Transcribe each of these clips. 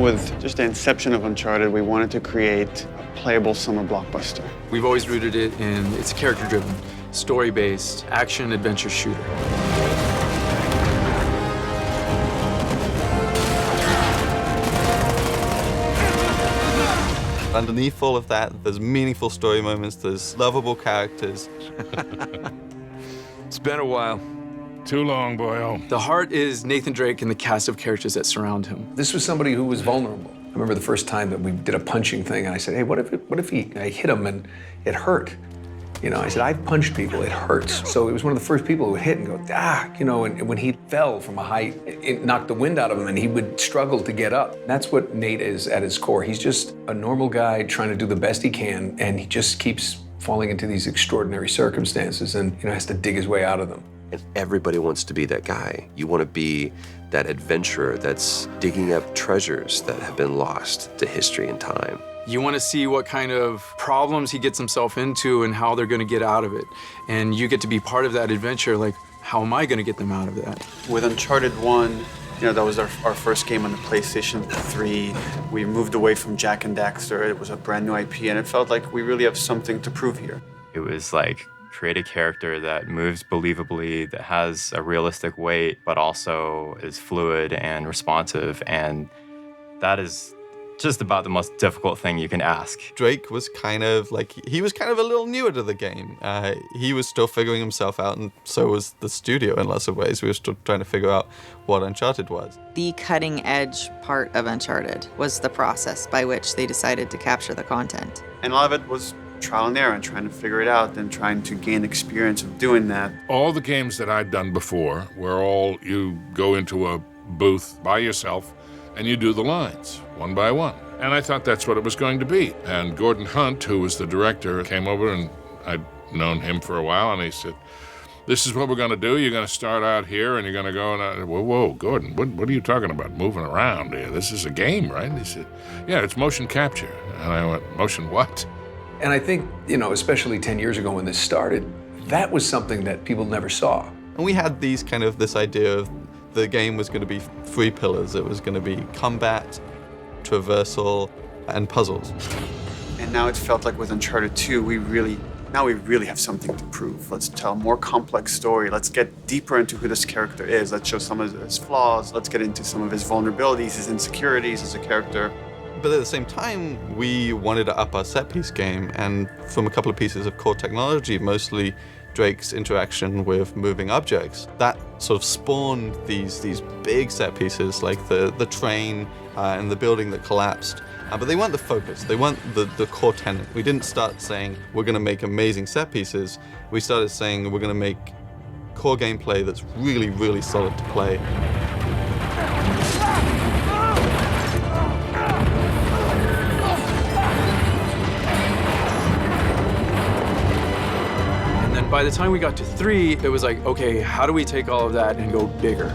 know, with just the inception of Uncharted, we wanted to create a playable summer blockbuster. We've always rooted it in, it's character-driven, story-based, action-adventure shooter. Underneath all of that, there's meaningful story moments, there's lovable characters. It's been a while. Too long, boyo. The heart is Nathan Drake and the cast of characters that surround him. This was somebody who was vulnerable. I remember the first time that we did a punching thing, and I said, hey, what if I hit him and it hurt? You know, I said, I've punched people, it hurts. So he was one of the first people who would hit and go, you know, and when he fell from a height, it knocked the wind out of him and he would struggle to get up. That's what Nate is at his core. He's just a normal guy trying to do the best he can, and he just keeps falling into these extraordinary circumstances and, you know, has to dig his way out of them. And everybody wants to be that guy. You want to be that adventurer that's digging up treasures that have been lost to history and time. You want to see what kind of problems he gets himself into and how they're going to get out of it. And you get to be part of that adventure, like, how am I going to get them out of that? With Uncharted 1, you know, that was our first game on the PlayStation 3. We moved away from Jak and Daxter. It was a brand new IP, and it felt like we really have something to prove here. It was like, create a character that moves believably, that has a realistic weight, but also is fluid and responsive. And that is just about the most difficult thing you can ask. Drake was kind of like, he was kind of a little newer to the game. He was still figuring himself out, and so was the studio in lots of ways. We were still trying to figure out what Uncharted was. The cutting edge part of Uncharted was the process by which they decided to capture the content. And a lot of it was trial and error and trying to figure it out and trying to gain experience of doing that. All the games that I'd done before were all you go into a booth by yourself and you do the lines one by one. And I thought that's what it was going to be. And Gordon Hunt, who was the director, came over, and I'd known him for a while, and he said, this is what we're going to do. You're going to start out here, and you're going to go, and I, whoa, Gordon, what are you talking about, moving around here? This is a game, right? And he said, yeah, it's motion capture. And I went, motion what? And I think, you know, especially 10 years ago when this started, that was something that people never saw. And we had this idea of the game was going to be 3 pillars. It was going to be combat, traversal, and puzzles. And now it felt like with Uncharted 2, we really have something to prove. Let's tell a more complex story. Let's get deeper into who this character is. Let's show some of his flaws. Let's get into some of his vulnerabilities, his insecurities as a character. But at the same time, we wanted to up our set-piece game, and from a couple of pieces of core technology, mostly Drake's interaction with moving objects, that sort of spawned these big set pieces, like the train and the building that collapsed. But they weren't the focus. They weren't the core tenet. We didn't start saying, we're going to make amazing set pieces. We started saying, we're going to make core gameplay that's really, really solid to play. By the time we got to 3, it was like, okay, how do we take all of that and go bigger?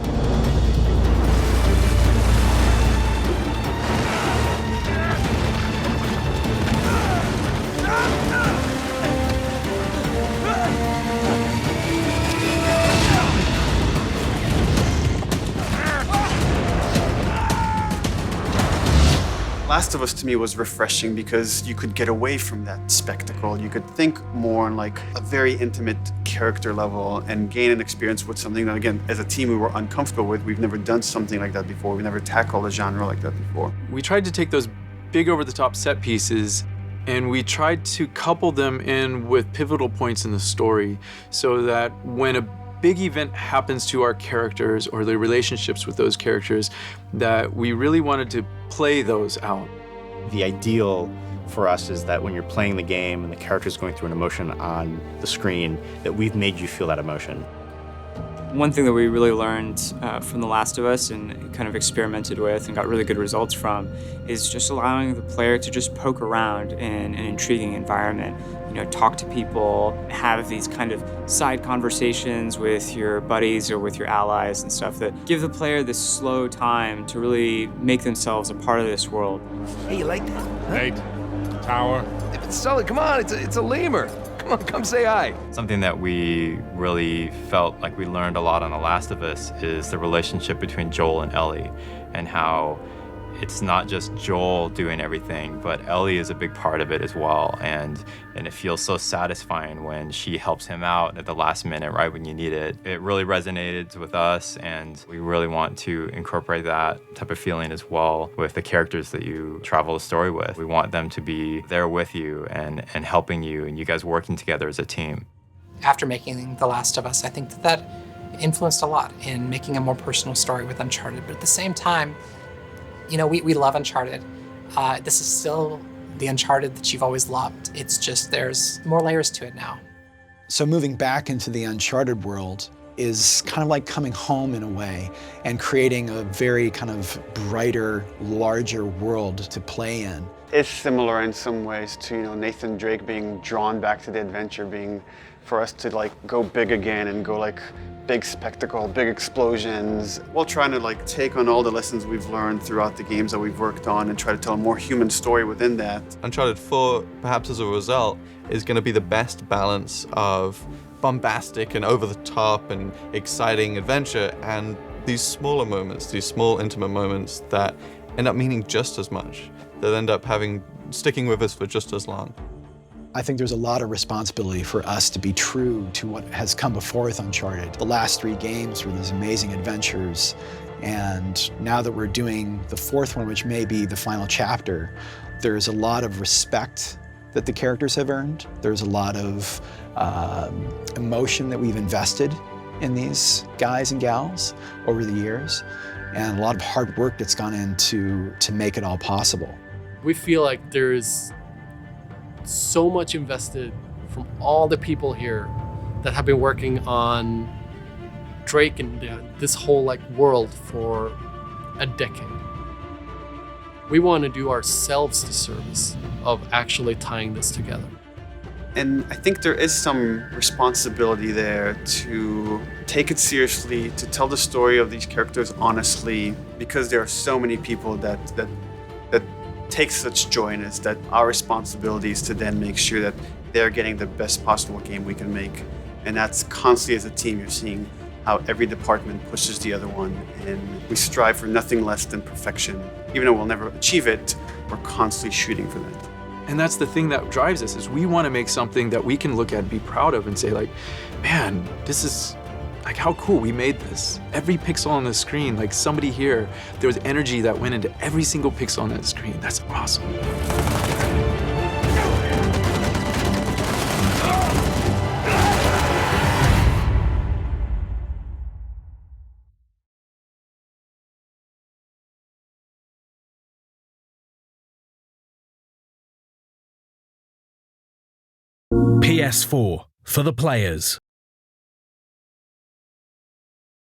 Last of Us to me was refreshing because you could get away from that spectacle. You could think more on like a very intimate character level and gain an experience with something that, again, as a team we were uncomfortable with. We've never done something like that before. We've never tackled a genre like that before. We tried to take those big over-the-top set pieces and we tried to couple them in with pivotal points in the story so that when a big event happens to our characters or the relationships with those characters, that we really wanted to play those out. The ideal for us is that when you're playing the game and the character's going through an emotion on the screen, that we've made you feel that emotion. One thing that we really learned from The Last of Us and kind of experimented with and got really good results from is just allowing the player to just poke around in an intriguing environment. You know, talk to people, have these kind of side conversations with your buddies or with your allies and stuff that give the player this slow time to really make themselves a part of this world. Hey, you like that? Huh? Nate, tower. It's Sully, come on, it's a lemur. Come on, come say hi. Something that we really felt like we learned a lot on The Last of Us is the relationship between Joel and Ellie, and how it's not just Joel doing everything, but Ellie is a big part of it as well. And it feels so satisfying when she helps him out at the last minute, right when you need it. It really resonated with us, and we really want to incorporate that type of feeling as well with the characters that you travel the story with. We want them to be there with you and helping you, and you guys working together as a team. After making The Last of Us, I think that influenced a lot in making a more personal story with Uncharted. But at the same time, you know, we love Uncharted. This is still the Uncharted that you've always loved. It's just there's more layers to it now. So moving back into the Uncharted world is kind of like coming home in a way and creating a very kind of brighter, larger world to play in. It's similar in some ways to, you know, Nathan Drake being drawn back to the adventure, being for us to like go big again and go like big spectacle, big explosions, while trying to like take on all the lessons we've learned throughout the games that we've worked on and try to tell a more human story within that. Uncharted 4, perhaps as a result, is going to be the best balance of bombastic and over-the-top and exciting adventure and these smaller moments, these small intimate moments that end up meaning just as much, that end up sticking with us for just as long. I think there's a lot of responsibility for us to be true to what has come before with Uncharted. The last 3 games were these amazing adventures, and now that we're doing the 4th one, which may be the final chapter, there's a lot of respect that the characters have earned. There's a lot of emotion that we've invested in these guys and gals over the years, and a lot of hard work that's gone into to make it all possible. We feel like there is so much invested from all the people here that have been working on Drake and this whole like world for a decade. We want to do ourselves the service of actually tying this together. And I think there is some responsibility there to take it seriously, to tell the story of these characters honestly, because there are so many people that take such joy in it, that our responsibility is to then make sure that they're getting the best possible game we can make. And that's constantly as a team, you're seeing how every department pushes the other one, and we strive for nothing less than perfection. Even though we'll never achieve it, we're constantly shooting for that. And that's the thing that drives us, is we want to make something that we can look at and be proud of and say like, man, this is like how cool we made this. Every pixel on the screen, like somebody here, there was energy that went into every single pixel on that screen. That's awesome. PS4 for the players.